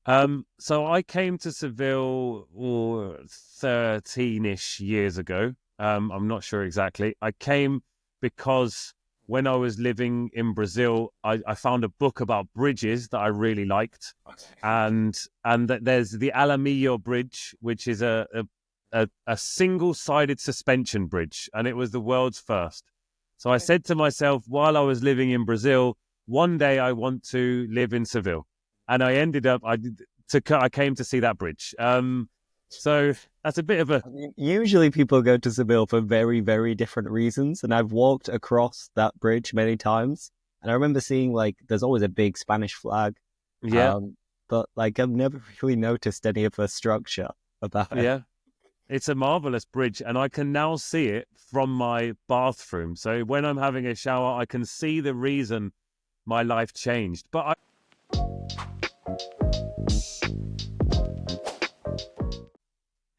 So I came to Seville 13-ish years ago. I'm not sure exactly. I came because when I was living in Brazil, I found a book about bridges that I really liked, and there's the Alamillo Bridge, which is a single-sided suspension bridge, and it was the world's first. So I said to myself, while I was living in Brazil, one day I want to live in Seville, and I ended up I came to see that bridge. So that's a bit of a I mean, usually people go to Seville for very, very different reasons, and I've walked across that bridge many times, and I remember seeing like there's always a big Spanish flag, yeah, um, but like I've never really noticed any of the structure about it. yeah. It's a marvelous bridge, and I can now see it from my bathroom. So when I'm having a shower, I can see the reason my life changed.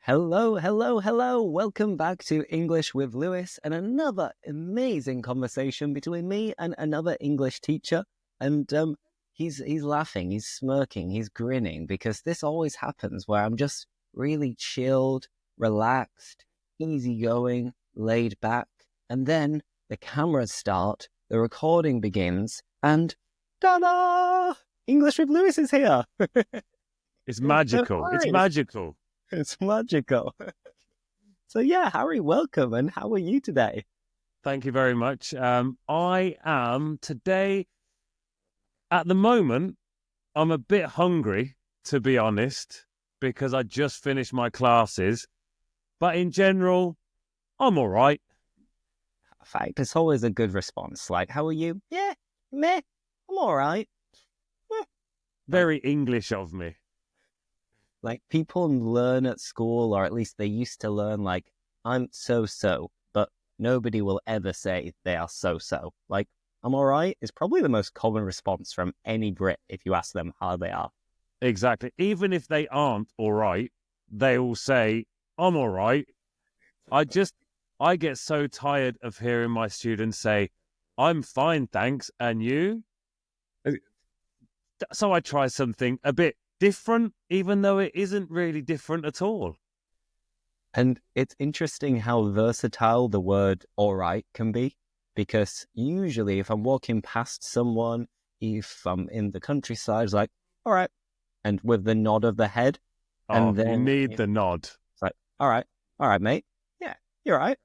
Hello, hello, hello. Welcome back to English with Lewis and another amazing conversation between me and another English teacher. And he's laughing, he's smirking, he's grinning because this always happens where I'm just really chilled, relaxed, easygoing, laid back, and then the cameras start, the recording begins, and ta-da! English with Lewis is here. It's So, magical. It's Harry, magical. it's magical. So yeah, Harry, welcome. And how are you today? Thank you very much. I am today, at the moment, I'm a bit hungry, to be honest, because I just finished my classes. But in general, I'm all right. In fact, it's always a good response. Like, how are you? Yeah, meh, I'm all right. Eh. Like, Very English of me. like people learn at school, or at least they used to learn, like, I'm so-so, but nobody will ever say they are so-so. Like, I'm all right is probably the most common response from any Brit if you ask them how they are. Exactly. Even if they aren't all right, they will say, I'm all right. I just, I get so tired of hearing my students say, I'm fine, thanks. And you? So I try something a bit different, even though it isn't really different at all. And it's interesting how versatile the word all right can be, because usually if I'm walking past someone, if I'm in the countryside, it's like, all right. And with the nod of the head. Oh, And you then need if the nod. it's like, all right, mate. Yeah, you're right.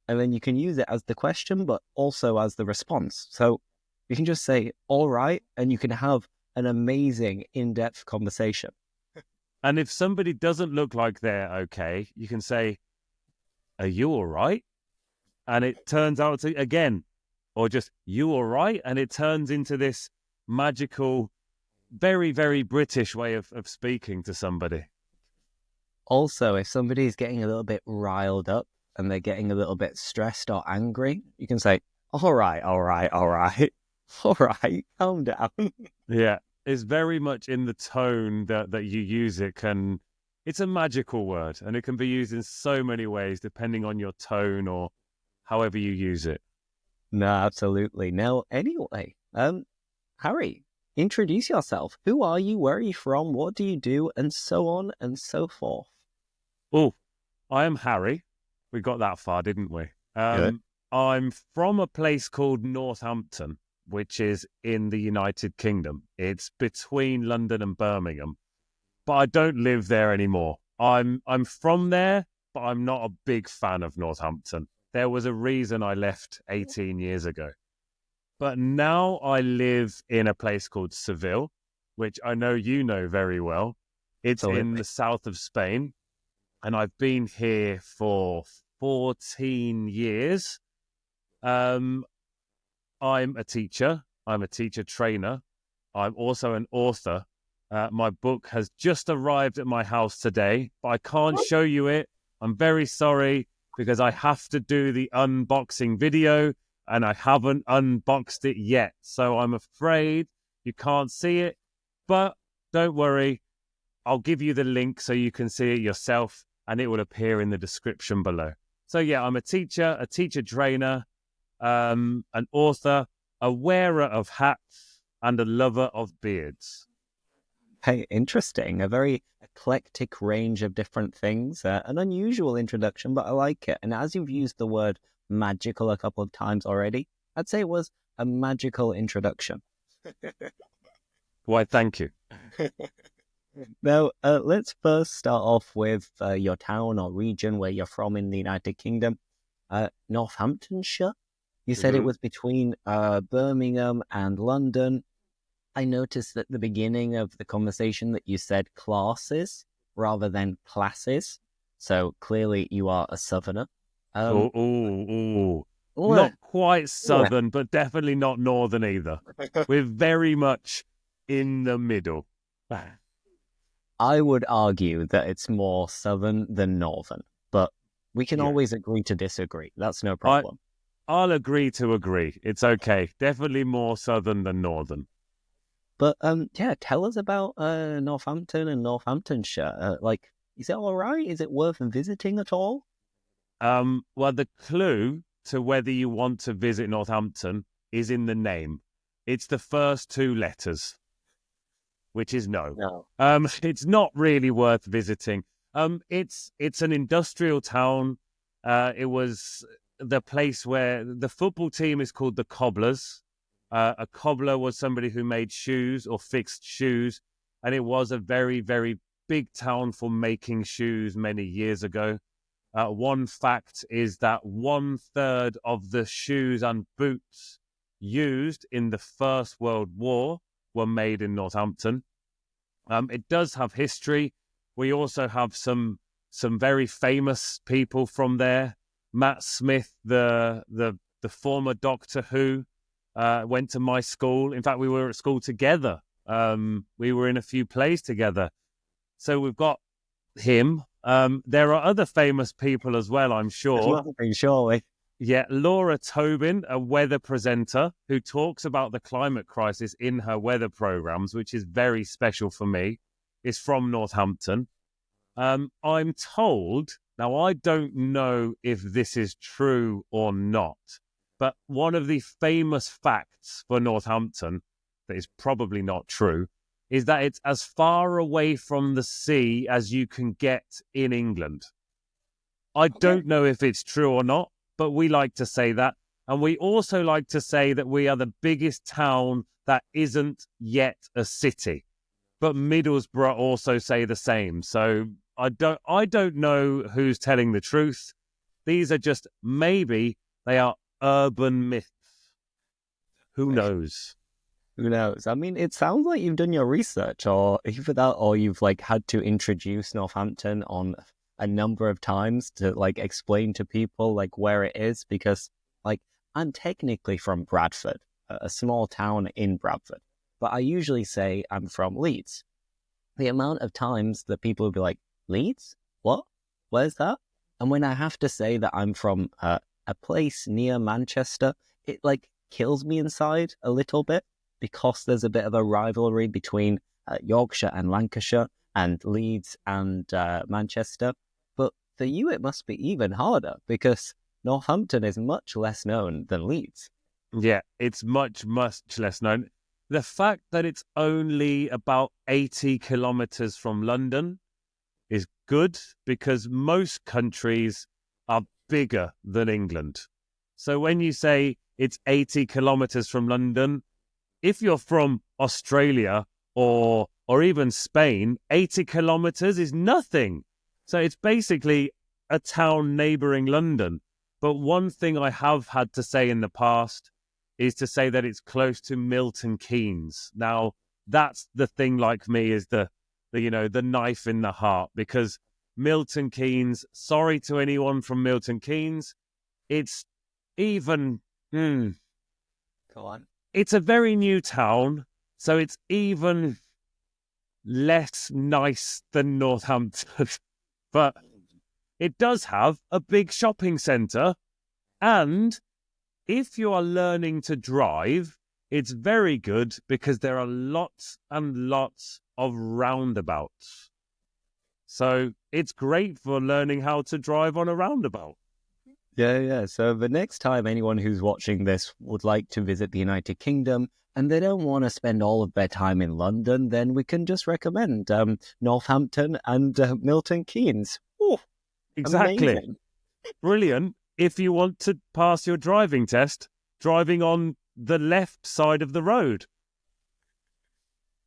And then you can use it as the question, but also as the response. So you can just say, all right, and you can have an amazing in-depth conversation. And if somebody doesn't look like they're okay, you can say, are you all right? And it turns out to, again, or just, you all right? And it turns into this magical, very, very British way of speaking to somebody. Also, if somebody is getting a little bit riled up and they're getting a little bit stressed or angry, you can say, all right, all right, all right, all right, calm down. Yeah, it's very much in the tone that you use it. It's a magical word, and it can be used in so many ways depending on your tone or however you use it. No, absolutely. Now, anyway, Harry, introduce yourself. Who are you? Where are you from? What do you do? And so on and so forth. Oh, I am Harry. We got that far, didn't we? Good. I'm from a place called Northampton, which is in the United Kingdom. It's between London and Birmingham, but I don't live there anymore. I'm from there, but I'm not a big fan of Northampton. There was a reason I left 18 years ago. But now I live in a place called Seville, which I know you know very well. It's in Absolutely. the south of Spain, and I've been here for 14 years. Um, I'm a teacher. I'm a teacher trainer. I'm also an author. My book has just arrived at my house today, but I can't show you it. I'm very sorry because I have to do the unboxing video and I haven't unboxed it yet. So I'm afraid you can't see it, but don't worry. I'll give you the link so you can see it yourself and it will appear in the description below. So yeah, I'm a teacher trainer, an author, a wearer of hats, and a lover of beards. Hey, interesting. A very eclectic range of different things. An unusual introduction, but I like it. And as you've used the word magical a couple of times already, I'd say it was a magical introduction. Why, thank you. Now, let's first start off with your town or region where you're from in the United Kingdom. Northamptonshire. You said it Mhm. was between Birmingham and London. I noticed at the beginning of the conversation that you said classes rather than classes. So clearly you are a southerner. Oh, Um, oh, oh. well, Not quite yeah, southern, but definitely not northern either. We're very much in the middle. I would argue that it's more southern than northern, but we can Yeah. always agree to disagree. That's no I, problem. I'll agree to agree. It's okay. Definitely more southern than northern. But yeah, tell us about Northampton and Northamptonshire. Like, is it all right? Is it worth visiting at all? Well, the clue to whether you want to visit Northampton is in the name. It's the first two letters, which is no. No. It's not really worth visiting. It's an industrial town. It was the place where the football team is called the Cobblers. A cobbler was somebody who made shoes or fixed shoes, and it was a very, very big town for making shoes many years ago. One fact is that 1/3 of the shoes and boots used in the First World War were made in Northampton. It does have history. We also have some very famous people from there. Matt Smith, the former Doctor Who, went to my school. In fact, we were at school together. We were in a few plays together. So we've got him. There are other famous people as well, I'm There's sure. nothing, surely. Yeah, Laura Tobin, a weather presenter who talks about the climate crisis in her weather programs, which is very special for me, is from Northampton. I'm told, now I don't know if this is true or not, but one of the famous facts for Northampton that is probably not true is that it's as far away from the sea as you can get in England. I Okay. don't know if it's true or not, but we like to say that. And we also like to say that we are the biggest town that isn't yet a city. But Middlesbrough also say the same. So I don't know who's telling the truth. These are just maybe they are urban myths. Who knows? Who knows? I mean, it sounds like you've done your research, or either that, or you've like had to introduce Northampton on a number of times to like explain to people like where it is, because like I'm technically from Bradford, a small town in Bradford, but I usually say I'm from Leeds. The amount of times that people will be like, Leeds? What? Where's that? And when I have to say that I'm from a place near Manchester, it like kills me inside a little bit because there's a bit of a rivalry between Yorkshire and Lancashire and Leeds and Manchester. But for you, it must be even harder because Northampton is much less known than Leeds. Yeah, it's much, much less known. The fact that it's only about 80 kilometers from London is good because most countries are bigger than England. So when you say it's 80 kilometers from London, if you're from Australia or even Spain, 80 kilometers is nothing. So it's basically a town neighboring London. But one thing I have had to say in the past is to say that it's close to Milton Keynes. Now, that's the thing like me is the knife in the heart because Milton Keynes, sorry to anyone from Milton Keynes, it's even Go on. it's a very new town, so it's even less nice than Northampton. But it does have a big shopping centre. And if you are learning to drive, it's very good because there are lots and lots of roundabouts. So it's great for learning how to drive on a roundabout. Yeah. So the next time anyone who's watching this would like to visit the United Kingdom and they don't want to spend all of their time in London, then we can just recommend Northampton and Milton Keynes. Oh, Exactly. amazing. Brilliant. If you want to pass your driving test, driving on the left side of the road.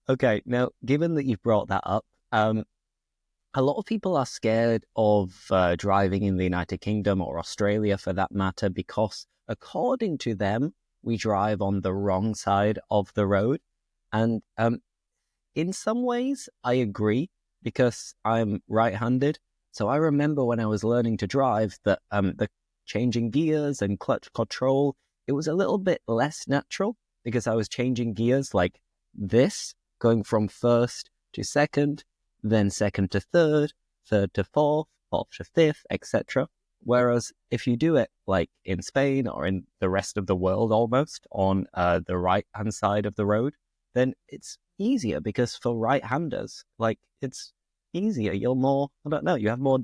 Okay, now, given that you've brought that up, a lot of people are scared of driving in the United Kingdom or Australia for that matter because, according to them, we drive on the wrong side of the road. And in some ways, I agree because I'm right-handed. So I remember when I was learning to drive that the changing gears and clutch control, it was a little bit less natural because I was changing gears like this, going from first to second, then second to third, third to fourth, fourth to fifth, etc. Whereas if you do it like in Spain or in the rest of the world almost on the right-hand side of the road, then it's easier because for right-handers, like it's easier. You're more, I don't know, you have more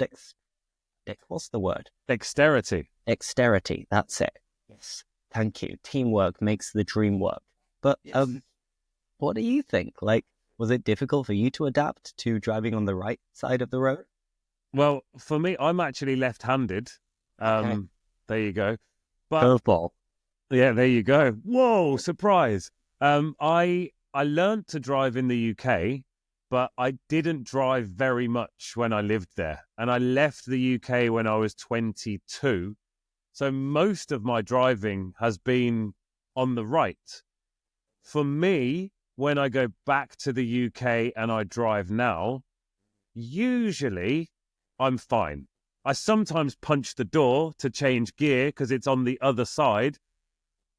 what's the word? Dexterity. Dexterity, that's it. Yes, thank you. Teamwork makes the dream work. But Yes. what do you think? Like, was it difficult for you to adapt to driving on the right side of the road? Well, for me, I'm actually left-handed. Okay. There you go. But Curveball. yeah, there you go. Whoa, surprise. I learned to drive in the UK, but I didn't drive very much when I lived there. And I left the UK when I was 22. So most of my driving has been on the right. For me, when I go back to the UK and I drive now, usually I'm fine. I sometimes punch the door to change gear because it's on the other side.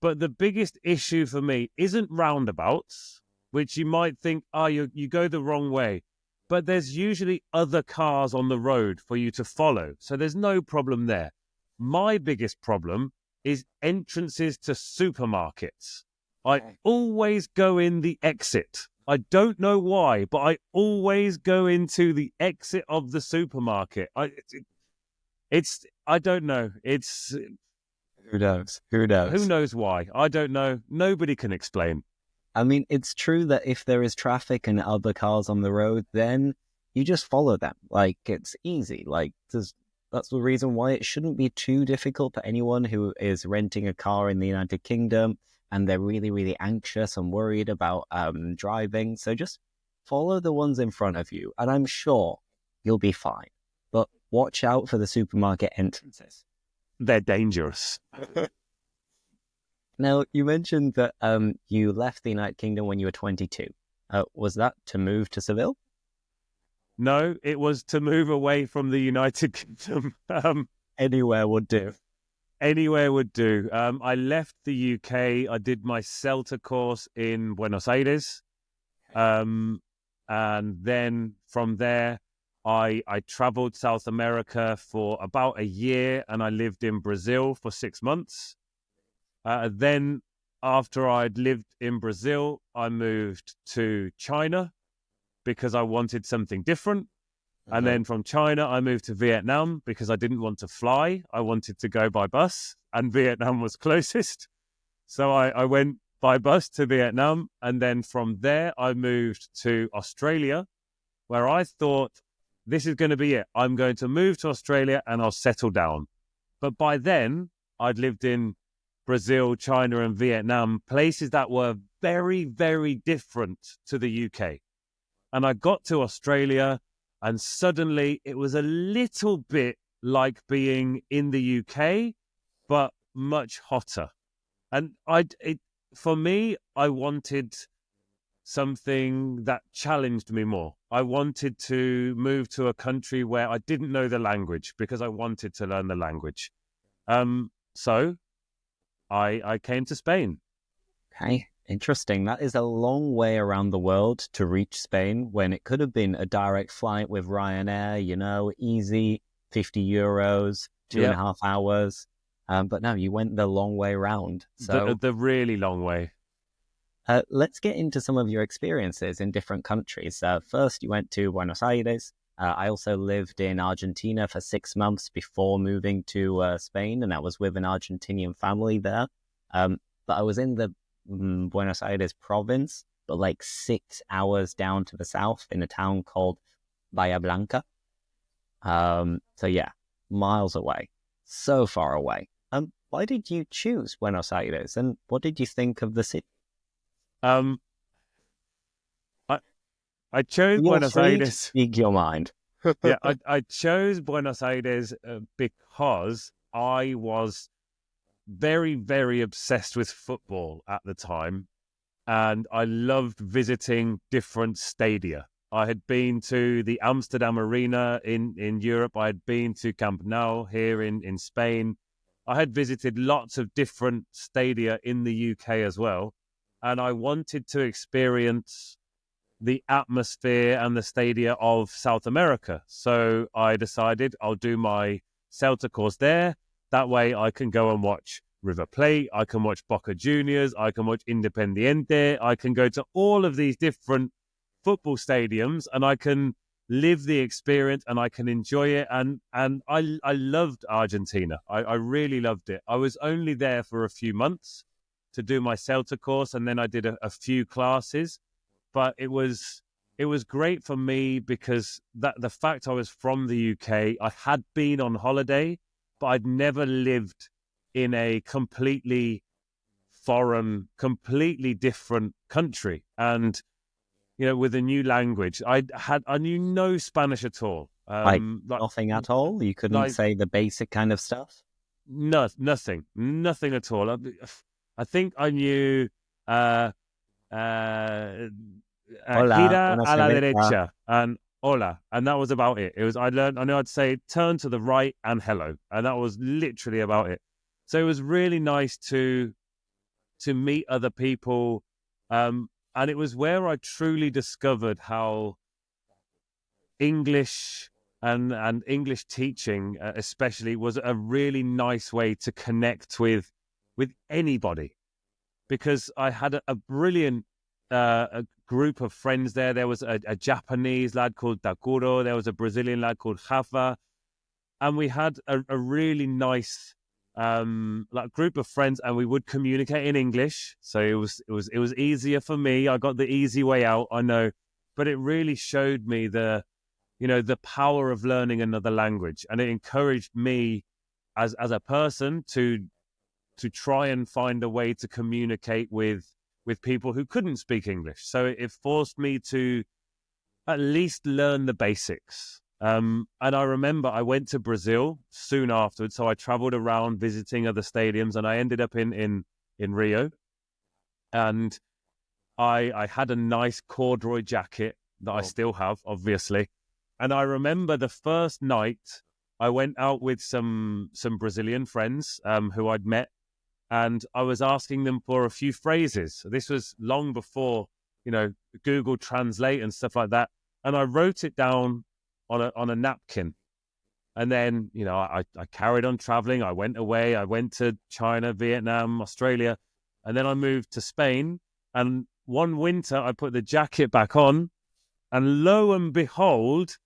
But the biggest issue for me isn't roundabouts, which you might think, you go the wrong way. But there's usually other cars on the road for you to follow. So there's no problem there. My biggest problem is entrances to supermarkets. I always go in the exit. I don't know why, but I always go into the exit of the supermarket. I don't know. Who knows? Who Who knows? knows why? I don't know. Nobody can explain. I mean, it's true that if there is traffic and other cars on the road, then you just follow them. Like, it's easy. Like, that's the reason why it shouldn't be too difficult for anyone who is renting a car in the United Kingdom and they're really, really anxious and worried about driving. So just follow the ones in front of you, and I'm sure you'll be fine. But watch out for the supermarket entrances. They're dangerous. Now, you mentioned that you left the United Kingdom when you were 22. Was that to move to Seville? No, it was to move away from the United Kingdom. Anywhere would do. Anywhere would do. I left the UK. I did my CELTA course in Buenos Aires. And then from there, I traveled South America for about a year and I lived in Brazil for 6 months. Then after I'd lived in Brazil, I moved to China because I wanted something different. And then from China, I moved to Vietnam because I didn't want to fly. I wanted to go by bus, and Vietnam was closest. So I went by bus to Vietnam. And then from there, I moved to Australia, where I thought, this is going to be it. I'm going to move to Australia and I'll settle down. But by then, I'd lived in Brazil, China, and Vietnam, places that were very, very different to the UK. And I got to Australia, and suddenly it was a little bit like being in the UK, but much hotter. And for me, I wanted something that challenged me more. I wanted to move to a country where I didn't know the language because I wanted to learn the language. So I came to Spain. Okay, interesting. That is a long way around the world to reach Spain when it could have been a direct flight with Ryanair, easy, €50, 2.5 hours. But no, you went the long way around. So The really long way. let's get into some of your experiences in different countries. First, you went to Buenos Aires. I also lived in Argentina for 6 months before moving to Spain, and that was with an Argentinian family there. But I was in the Buenos Aires province, but like 6 hours down to the south in a town called Bahia Blanca. So yeah, miles away, so far away. Why did you choose Buenos Aires, and what did you think of the city? Um, I chose Feel Buenos free to Aires. speak your mind. Yeah, I chose Buenos Aires because I was very, very obsessed with football at the time, and I loved visiting different stadia. I had been to the Amsterdam Arena in Europe. I had been to Camp Nou here in Spain. I had visited lots of different stadia in the UK as well, and I wanted to experience the atmosphere and the stadia of South America. So I decided I'll do my Celta course there. That way I can go and watch River Plate, I can watch Boca Juniors, I can watch Independiente, I can go to all of these different football stadiums and I can live the experience and I can enjoy it. And I loved Argentina. I really loved it. I was only there for a few months to do my Celta course, and then I did a few classes. But it was great for me because the fact I was from the UK, I had been on holiday, but I'd never lived in a completely foreign, completely different country. And, with a new language, I knew no Spanish at all. Like nothing at all? You couldn't Like say the basic kind of stuff? nothing at all. I think I knew, Hola, gira una a la cerveza. derecha and hola, and that was about it. I knew I'd say turn to the right and hello, and that was literally about it. So it was really nice to meet other people, and it was where I truly discovered how English and English teaching, especially, was a really nice way to connect with anybody, because I had a brilliant a group of friends there. There was a Japanese lad called Takuro. There was a Brazilian lad called Rafa. And we had a really nice group of friends, and we would communicate in English. So it was easier for me. I got the easy way out, I know. But it really showed me the power of learning another language. And it encouraged me as a person to try and find a way to communicate with people who couldn't speak English. So it forced me to at least learn the basics. And I remember I went to Brazil soon afterwards. So I traveled around visiting other stadiums, and I ended up in Rio. And I had a nice corduroy jacket that I still have, obviously. And I remember the first night I went out with some Brazilian friends who I'd met, and I was asking them for a few phrases. This was long before, Google Translate and stuff like that. And I wrote it down on a napkin. And then, I carried on traveling. I went away. I went to China, Vietnam, Australia. And then I moved to Spain. And one winter, I put the jacket back on. And lo and behold,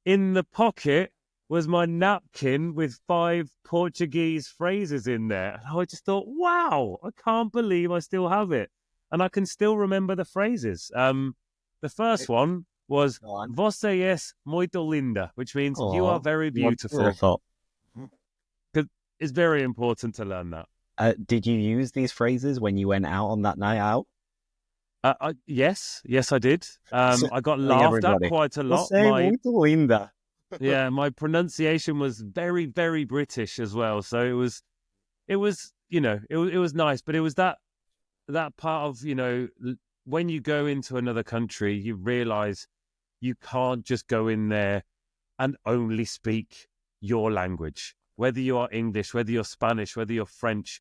in the pocket was my napkin with 5 Portuguese phrases in there. And I just thought, wow, I can't believe I still have it. And I can still remember the phrases. The first one was, Você es muito linda, which means you are very beautiful. Because it's very important to learn that. Did you use these phrases when you went out on that night out? Yes, I did. I got laughed at quite a lot. Você é muito linda. Yeah, my pronunciation was very, very British as well. So it was it was nice, but it was that part of, when you go into another country, you realize you can't just go in there and only speak your language, whether you are English, whether you're Spanish, whether you're French.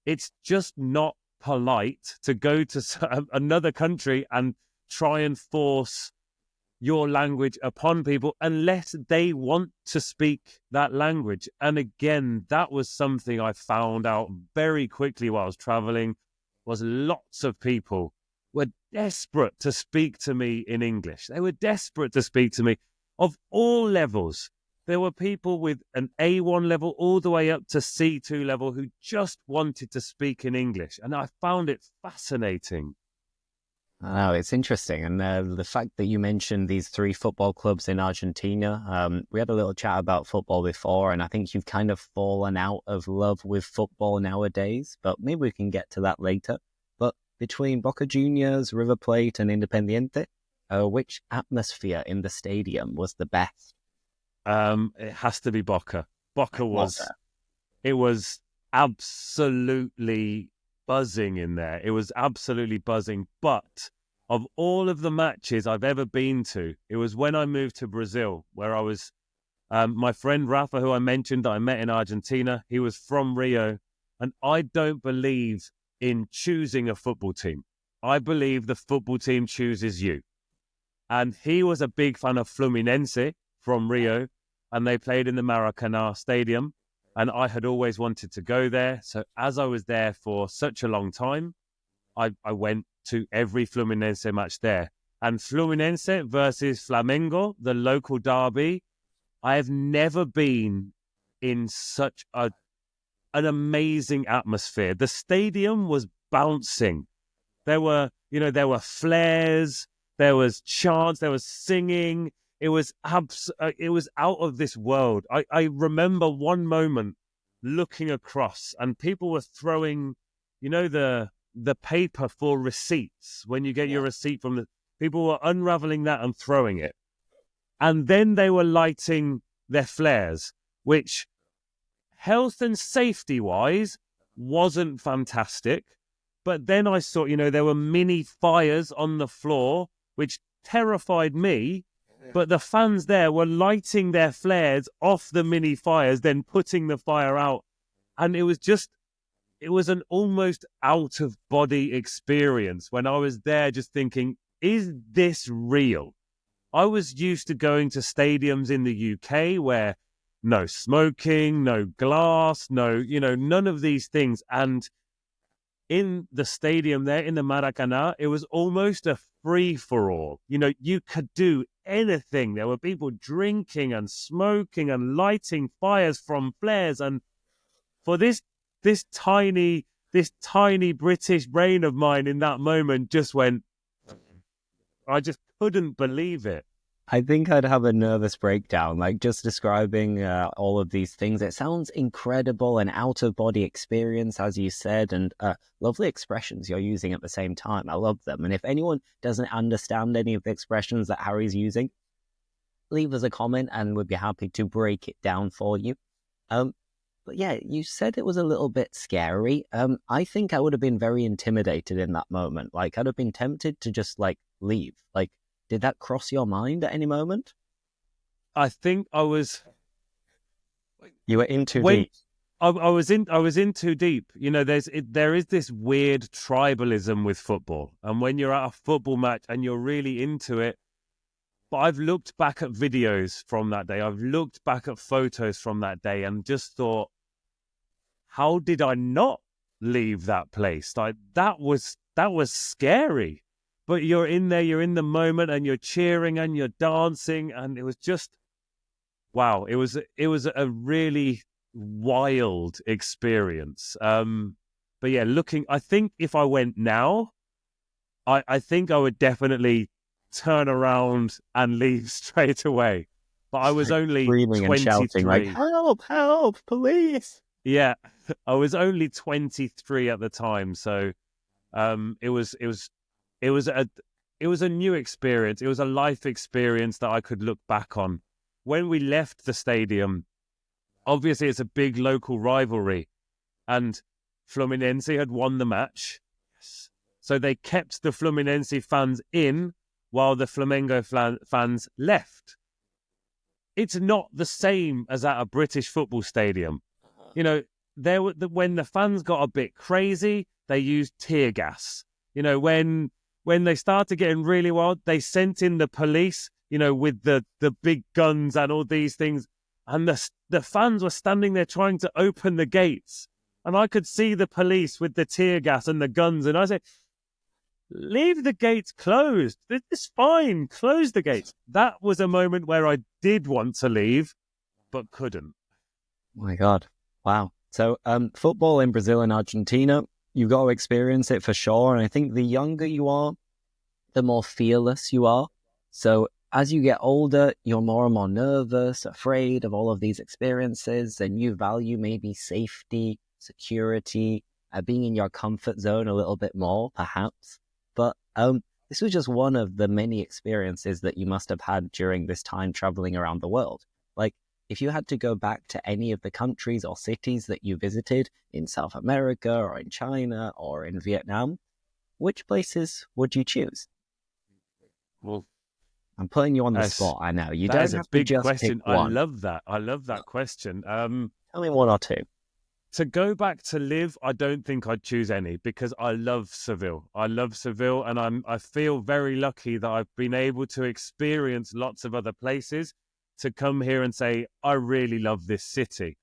It's just not polite to go to another country and try and force your language upon people unless they want to speak that language. And again, that was something I found out very quickly while I was traveling, was lots of people were desperate to speak to me in English. They were desperate to speak to me. of all levels. There were people with an A1 level all the way up to C2 level who just wanted to speak in English. And I found it fascinating. Oh, it's interesting. And the fact that you mentioned these 3 football clubs in Argentina, we had a little chat about football before, and I think you've kind of fallen out of love with football nowadays, but maybe we can get to that later. But between Boca Juniors, River Plate, and Independiente, which atmosphere in the stadium was the best? It has to be Boca. It was absolutely buzzing in there. It was absolutely buzzing. But of all of the matches I've ever been to, it was when I moved to Brazil, where I was, my friend Rafa, who I mentioned that I met in Argentina, he was from Rio. And I don't believe in choosing a football team. I believe the football team chooses you. And he was a big fan of Fluminense from Rio, and they played in the Maracanã Stadium. And I had always wanted to go there. So as I was there for such a long time, I went to every Fluminense match there. And Fluminense versus Flamengo, the local derby, I have never been in such an amazing atmosphere. The stadium was bouncing. There were flares, there was chants, there was singing. It was out of this world. I remember one moment looking across and people were throwing, the paper for receipts. When you get your receipt from people were unraveling that and throwing it. And then they were lighting their flares, which health and safety wise wasn't fantastic. But then I saw, there were mini fires on the floor, which terrified me. But the fans there were lighting their flares off the mini fires, then putting the fire out. And it was an almost out of body experience when I was there just thinking, is this real? I was used to going to stadiums in the UK where no smoking, no glass, none of these things. And in the stadium there in the Maracanã, it was almost a free-for-all. You could do anything. There were people drinking and smoking and lighting fires from flares. And for this tiny British brain of mine in that moment just went, I just couldn't believe it. I think I'd have a nervous breakdown, like just describing all of these things. It sounds incredible, an out-of-body experience, as you said, and lovely expressions you're using at the same time. I love them. And if anyone doesn't understand any of the expressions that Harry's using, leave us a comment and we'd be happy to break it down for you. But yeah, you said it was a little bit scary. I think I would have been very intimidated in that moment. Like, I'd have been tempted to just, leave. Did that cross your mind at any moment? I think I was. You were in too deep. I was in too deep. There is this weird tribalism with football, and when you're at a football match and you're really into it. But I've looked back at videos from that day. I've looked back at photos from that day, and just thought, how did I not leave that place? That was scary. But you're in there, you're in the moment, and you're cheering and you're dancing, and it was just, wow. It was a really wild experience. But yeah, I think if I went now, I think I would definitely turn around and leave straight away. But I was only 23. And shouting, help, police. Yeah, I was only 23 at the time, so it was a new experience. It was a life experience that I could look back on. When we left the stadium, obviously it's a big local rivalry, and Fluminense had won the match. Yes. So they kept the Fluminense fans in while the Flamengo fans left. It's not the same as at a British football stadium. When the fans got a bit crazy, they used tear gas. When they started getting really wild, they sent in the police, with the big guns and all these things. And the fans were standing there trying to open the gates. And I could see the police with the tear gas and the guns. And I said, leave the gates closed. It's fine. Close the gates. That was a moment where I did want to leave, but couldn't. Oh my God. Wow. So football in Brazil and Argentina, you've got to experience it for sure. And I think the younger you are, the more fearless you are. So as you get older, you're more and more nervous, afraid of all of these experiences, and you value maybe safety, security, being in your comfort zone a little bit more, perhaps. But this was just one of the many experiences that you must have had during this time traveling around the world. Like, if you had to go back to any of the countries or cities that you visited in South America or in China or in Vietnam, which places would you choose? Well, I'm putting you on the spot, I know. You that don't is a have to big just question. pick one. I love that. I love that question. Tell me one or two. To go back to live, I don't think I'd choose any because I love Seville. I love Seville, and I feel very lucky that I've been able to experience lots of other places to come here and say, I really love this city.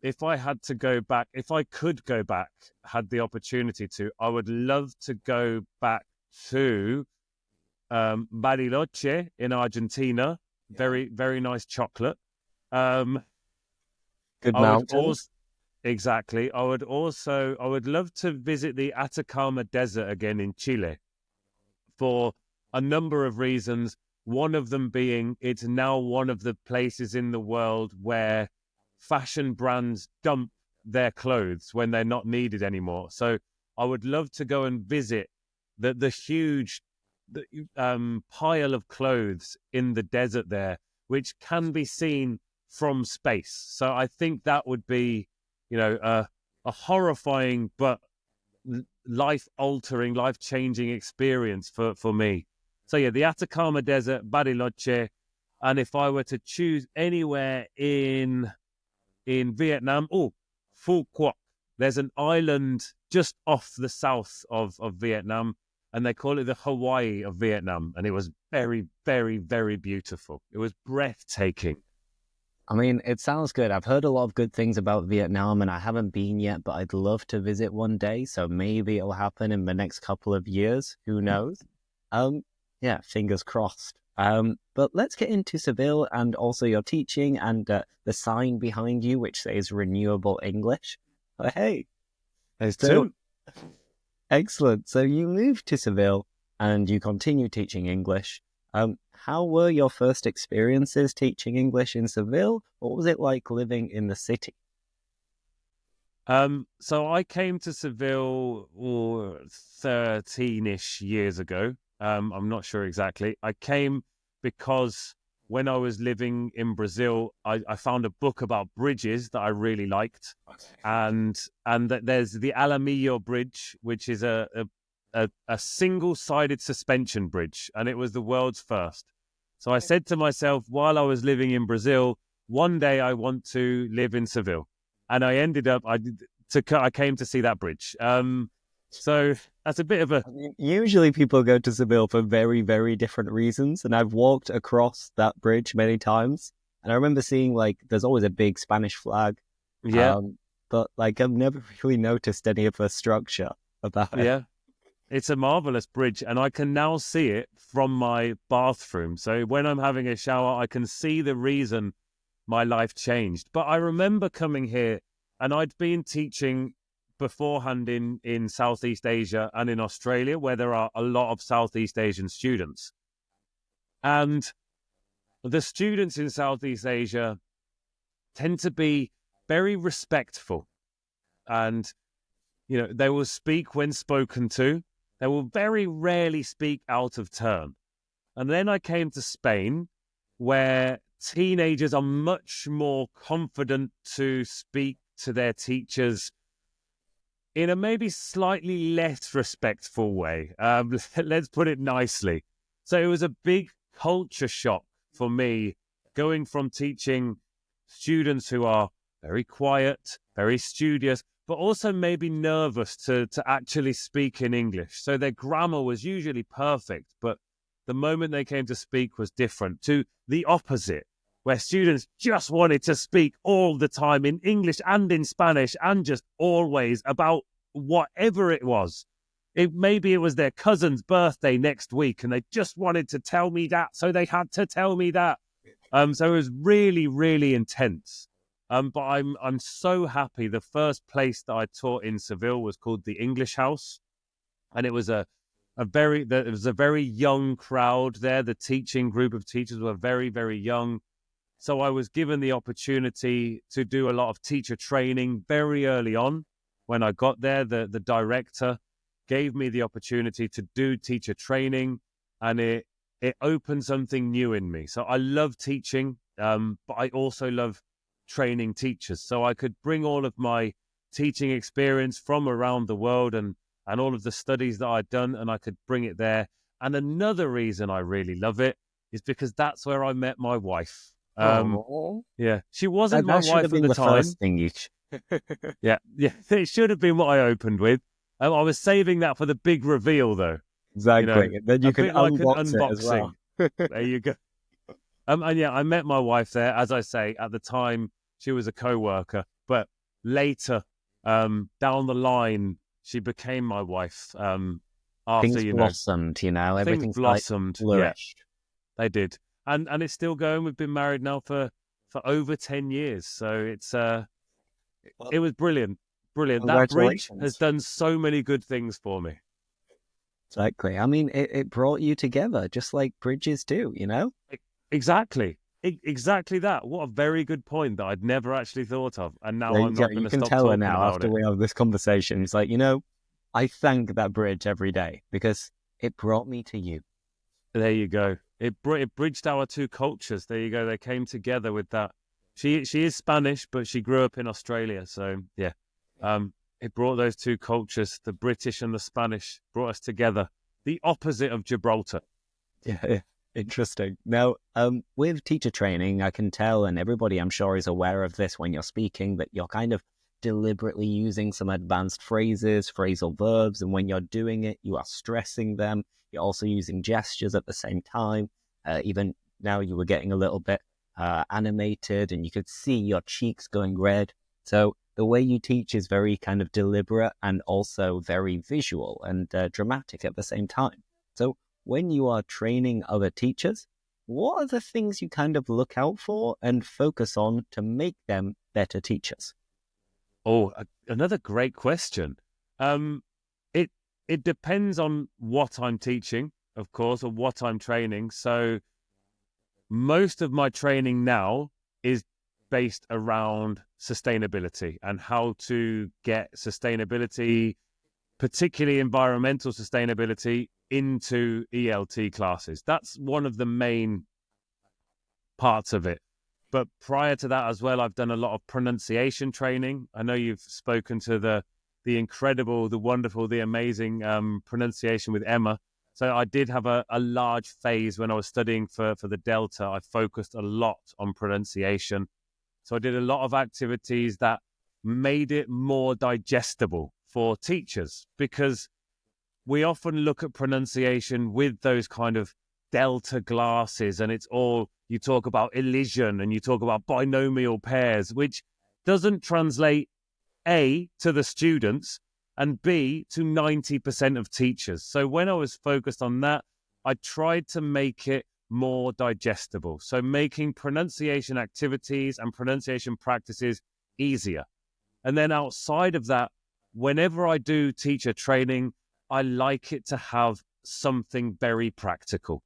If I had to go back, if I could go back, had the opportunity to, I would love to go back to Bariloche in Argentina. Very, very nice chocolate. Good I would mountains. also, exactly. I would love to visit the Atacama Desert again in Chile for a number of reasons. One of them being it's now one of the places in the world where fashion brands dump their clothes when they're not needed anymore. So I would love to go and visit the huge pile of clothes in the desert there, which can be seen from space. So I think that would be, a horrifying but life-altering, life-changing experience for me. So yeah, the Atacama Desert, Bariloche, and if I were to choose anywhere in Vietnam, Phu Quoc. There's an island just off the south of Vietnam, and they call it the Hawaii of Vietnam, and it was very, very, very beautiful. It was breathtaking. I mean, it sounds good. I've heard a lot of good things about Vietnam, and I haven't been yet, but I'd love to visit one day. So maybe it'll happen in the next couple of years. Who knows? Yeah, fingers crossed. But let's get into Seville and also your teaching and the sign behind you, which says Renewable English. Hey, there's so, two. Excellent. So you moved to Seville and you continue teaching English. How were your first experiences teaching English in Seville? What was it like living in the city? So I came to Seville 13-ish years ago. I'm not sure exactly. I came because when I was living in Brazil, I found a book about bridges that I really liked. And that there's the Alamillo Bridge, which is a single-sided suspension bridge, and it was the world's first. So I said to myself, while I was living in Brazil, one day I want to live in Seville. And I ended up, I came to see that bridge. So that's a bit of a... Usually people go to Seville for very, very different reasons. And I've walked across that bridge many times. And I remember seeing, there's always a big Spanish flag. Yeah. But, I've never really noticed any of the structure about it. Yeah. It's a marvelous bridge, and I can now see it from my bathroom. So when I'm having a shower, I can see the reason my life changed. But I remember coming here, and I'd been teaching beforehand in Southeast Asia and in Australia, where there are a lot of Southeast Asian students. And the students in Southeast Asia tend to be very respectful. And, they will speak when spoken to. They will very rarely speak out of turn. And then I came to Spain, where teenagers are much more confident to speak to their teachers in a maybe slightly less respectful way. Let's put it nicely. So it was a big culture shock for me, going from teaching students who are very quiet, very studious, but also maybe nervous to actually speak in English. So their grammar was usually perfect, but the moment they came to speak was different, to the opposite, where students just wanted to speak all the time in English and in Spanish and just always about whatever it was. maybe it was their cousin's birthday next week and they just wanted to tell me that, so they had to tell me that. So it was really, really intense. But I'm so happy. The first place that I taught in Seville was called the English House, and it was a very young crowd there. The teaching group of teachers were very, very young. So I was given the opportunity to do a lot of teacher training very early on. When I got there, the director gave me the opportunity to do teacher training, and it opened something new in me. So I love teaching, but I also love training teachers. So I could bring all of my teaching experience from around the world and all of the studies that I'd done, and I could bring it there. And another reason I really love it is because that's where I met my wife. Yeah, she wasn't my wife at the time. First thing you... yeah, it should have been what I opened with. I was saving that for the big reveal, though. Exactly. Then you can unbox like it as well. There you go. And yeah, I met my wife there. As I say, at the time, she was a co-worker, but later, down the line, she became my wife. After things blossomed, everything blossomed. Flourished. Yeah, they did, and it's still going. We've been married now for over 10 years, so it was brilliant. That bridge has done so many good things for me. Exactly. I mean, it brought you together, just like bridges do, Exactly. Exactly that. What a very good point that I'd never actually thought of. And now I'm not going to stop talking about it. You can tell her now after we have this conversation. It's like, I thank that bridge every day because it brought me to you. There you go. It bridged our two cultures. There you go. They came together with that. She is Spanish, but she grew up in Australia. So, yeah. It brought those two cultures, the British and the Spanish, brought us together. The opposite of Gibraltar. Yeah. Interesting. Now, with teacher training, I can tell, and everybody I'm sure is aware of this when you're speaking, that you're kind of deliberately using some advanced phrases, phrasal verbs, and when you're doing it, you are stressing them. You're also using gestures at the same time. Even now you were getting a little bit animated and you could see your cheeks going red. So the way you teach is very kind of deliberate and also very visual and dramatic at the same time. So when you are training other teachers, what are the things you kind of look out for and focus on to make them better teachers? Oh, another great question. It depends on what I'm teaching, of course, or what I'm training. So most of my training now is based around sustainability and how to get sustainability, particularly environmental sustainability, into ELT classes. That's one of the main parts of it. But prior to that as well, I've done a lot of pronunciation training. I know you've spoken to the incredible, the wonderful, the amazing pronunciation with Emma. So I did have a large phase when I was studying for the Delta. I focused a lot on pronunciation. So I did a lot of activities that made it more digestible for teachers, because we often look at pronunciation with those kind of Delta glasses, and it's all, you talk about elision and you talk about binomial pairs, which doesn't translate A, to the students, and B, to 90% of teachers. So when I was focused on that, I tried to make it more digestible. So making pronunciation activities and pronunciation practices easier. And then outside of that, whenever I do teacher training, I like it to have something very practical.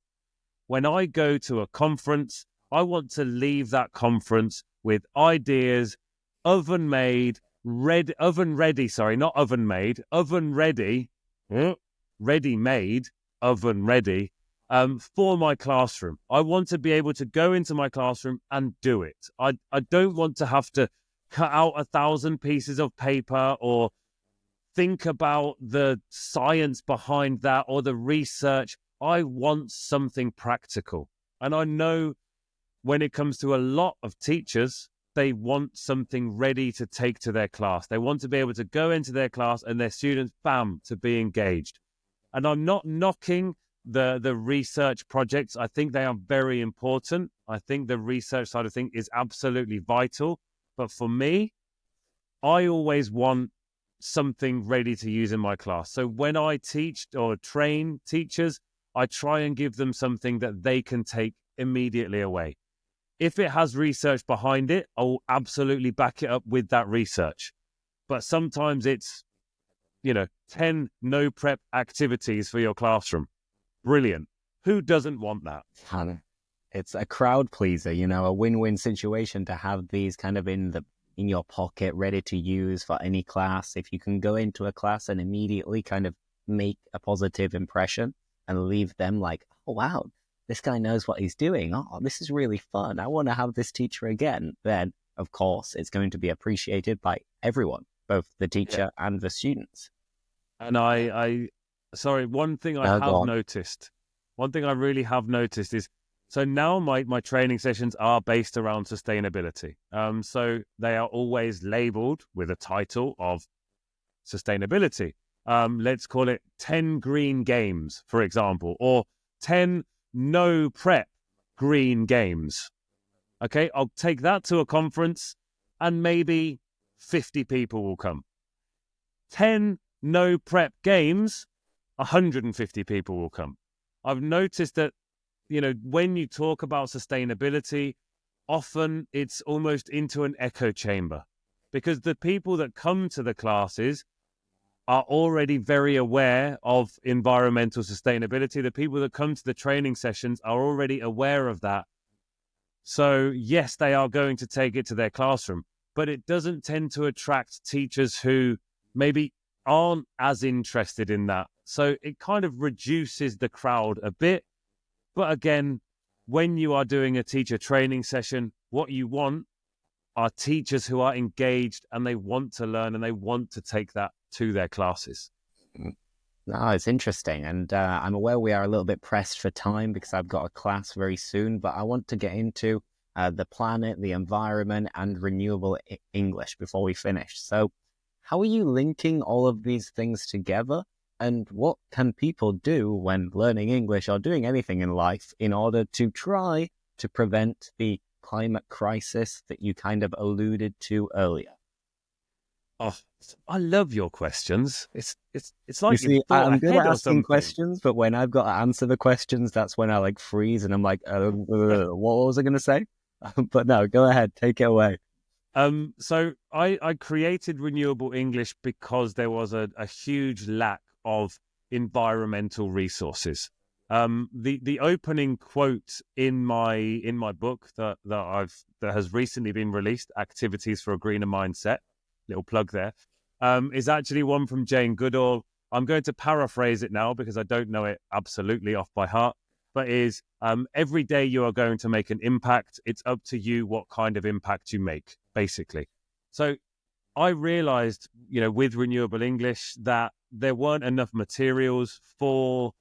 When I go to a conference, I want to leave that conference with ideas, ready-made, for my classroom. I want to be able to go into my classroom and do it. I don't want to have to cut out 1,000 pieces of paper or think about the science behind that or the research. I want something practical. And I know when it comes to a lot of teachers, they want something ready to take to their class. They want to be able to go into their class and their students, bam, to be engaged. And I'm not knocking the research projects. I think they are very important. I think the research side of things is absolutely vital. But for me, I always want something ready to use in my class. So when I teach or train teachers, I try and give them something that they can take immediately away. If it has research behind it, I'll absolutely back it up with that research. But sometimes it's, 10 no prep activities for your classroom. Brilliant. Who doesn't want that? And it's a crowd pleaser, a win-win situation to have these kind of in your pocket, ready to use for any class. If you can go into a class and immediately kind of make a positive impression and leave them like, oh, wow, this guy knows what he's doing. Oh, this is really fun. I want to have this teacher again. Then, of course, it's going to be appreciated by everyone, both the teacher and the students. And one thing I really have noticed is, so now my training sessions are based around sustainability. So they are always labeled with a title of sustainability. Let's call it 10 green games, for example, or 10 no prep green games. Okay, I'll take that to a conference and maybe 50 people will come. 10 no prep games, 150 people will come. I've noticed that, when you talk about sustainability, often it's almost into an echo chamber, because the people that come to the classes are already very aware of environmental sustainability. The people that come to the training sessions are already aware of that. So yes, they are going to take it to their classroom, but it doesn't tend to attract teachers who maybe aren't as interested in that. So it kind of reduces the crowd a bit. But again, when you are doing a teacher training session, what you want are teachers who are engaged and they want to learn and they want to take that to their classes. No, it's interesting. And I'm aware we are a little bit pressed for time because I've got a class very soon, but I want to get into the planet, the environment, and renewable English before we finish. So how are you linking all of these things together? And what can people do when learning English or doing anything in life in order to try to prevent the climate crisis that you kind of alluded to earlier? Oh, I love your questions. It's like you see, you've thought I'm good ahead at or asking something. questions, but when I've got to answer the questions, that's when I like freeze and I'm like, what was I going to say? But no, go ahead, take it away. So I created Renewable English because there was a huge lack of environmental resources. The opening quote in my book that has recently been released, Activities for a Greener Mindset, little plug there, is actually one from Jane Goodall. I'm going to paraphrase it now because I don't know it absolutely off by heart, but is every day you are going to make an impact. It's up to you what kind of impact you make, basically. So I realized, with Renewable English that there weren't enough materials for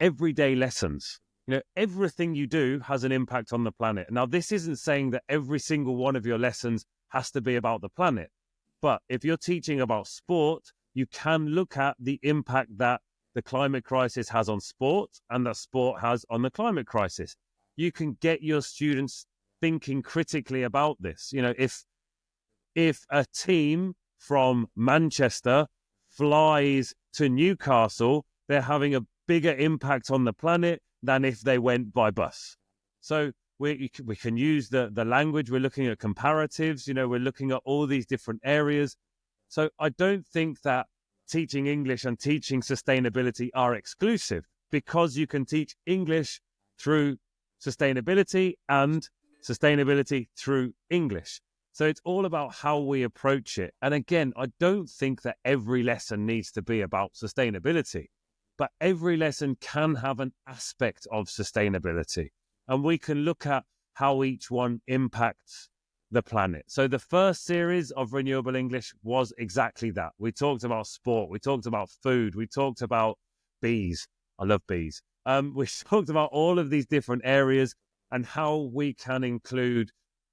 everyday lessons. Everything you do has an impact on the planet. Now, this isn't saying that every single one of your lessons has to be about the planet. But if you're teaching about sport, you can look at the impact that the climate crisis has on sport and that sport has on the climate crisis. You can get your students thinking critically about this. If a team from Manchester flies to Newcastle, they're having a bigger impact on the planet than if they went by bus. So we can use the language. We're looking at comparatives. We're looking at all these different areas. So I don't think that teaching English and teaching sustainability are exclusive, because you can teach English through sustainability and sustainability through English. So it's all about how we approach it. And again, I don't think that every lesson needs to be about sustainability, but every lesson can have an aspect of sustainability. And we can look at how each one impacts the planet. So the first series of Renewable English was exactly that. We talked about sport. We talked about food. We talked about bees. I love bees. We talked about all of these different areas and how we can include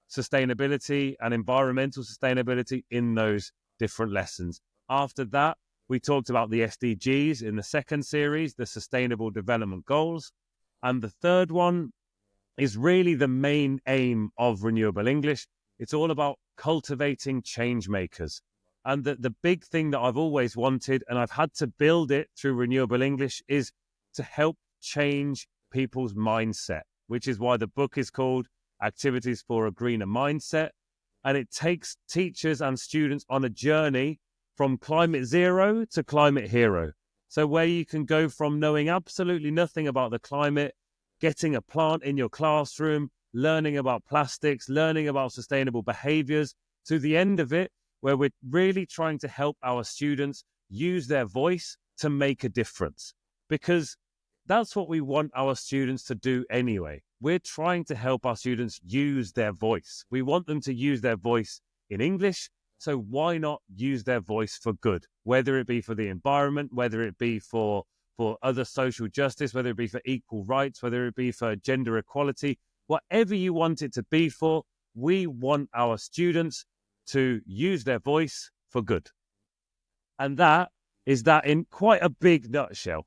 sustainability and environmental sustainability in those different lessons. After that, we talked about the SDGs in the second series, the Sustainable Development Goals. And the third one is really the main aim of Renewable English. It's all about cultivating change makers. And the big thing that I've always wanted, and I've had to build it through Renewable English, is to help change people's mindset, which is why the book is called Activities for a Greener Mindset. And it takes teachers and students on a journey from climate zero to climate hero. So where you can go from knowing absolutely nothing about the climate, getting a plant in your classroom, learning about plastics, learning about sustainable behaviors, to the end of it, where we're really trying to help our students use their voice to make a difference. Because that's what we want our students to do anyway. We're trying to help our students use their voice. We want them to use their voice in English, so why not use their voice for good? Whether it be for the environment, whether it be for other social justice, whether it be for equal rights, whether it be for gender equality, whatever you want it to be for, we want our students to use their voice for good. And that is that in quite a big nutshell.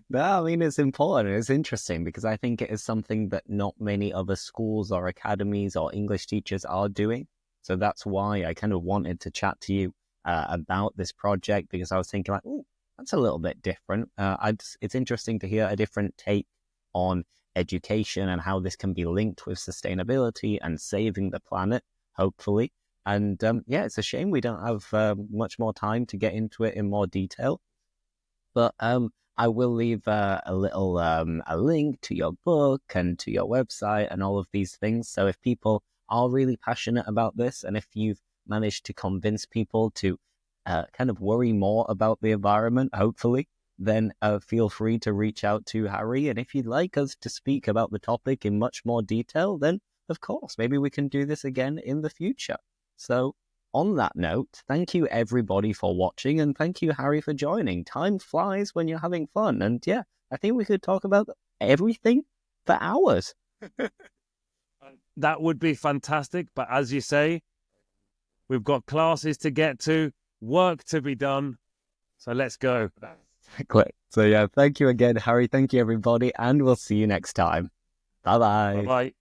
No, I mean, it's important. It's interesting because I think it is something that not many other schools or academies or English teachers are doing. So that's why I kind of wanted to chat to you about this project, because I was thinking like, oh, that's a little bit different. It's interesting to hear a different take on education and how this can be linked with sustainability and saving the planet, hopefully. And yeah, it's a shame we don't have much more time to get into it in more detail. But I will leave a little a link to your book and to your website and all of these things. So if people are really passionate about this, and if you've managed to convince people to kind of worry more about the environment, hopefully, then feel free to reach out to Harry. And if you'd like us to speak about the topic in much more detail, then of course, maybe we can do this again in the future. So on that note, thank you everybody for watching, and thank you, Harry, for joining. Time flies when you're having fun. And yeah, I think we could talk about everything for hours. That would be fantastic. But as you say, we've got classes to get to, work to be done. So let's go. Exactly. So yeah, thank you again, Harry. Thank you, everybody. And we'll see you next time. Bye-bye. Bye-bye.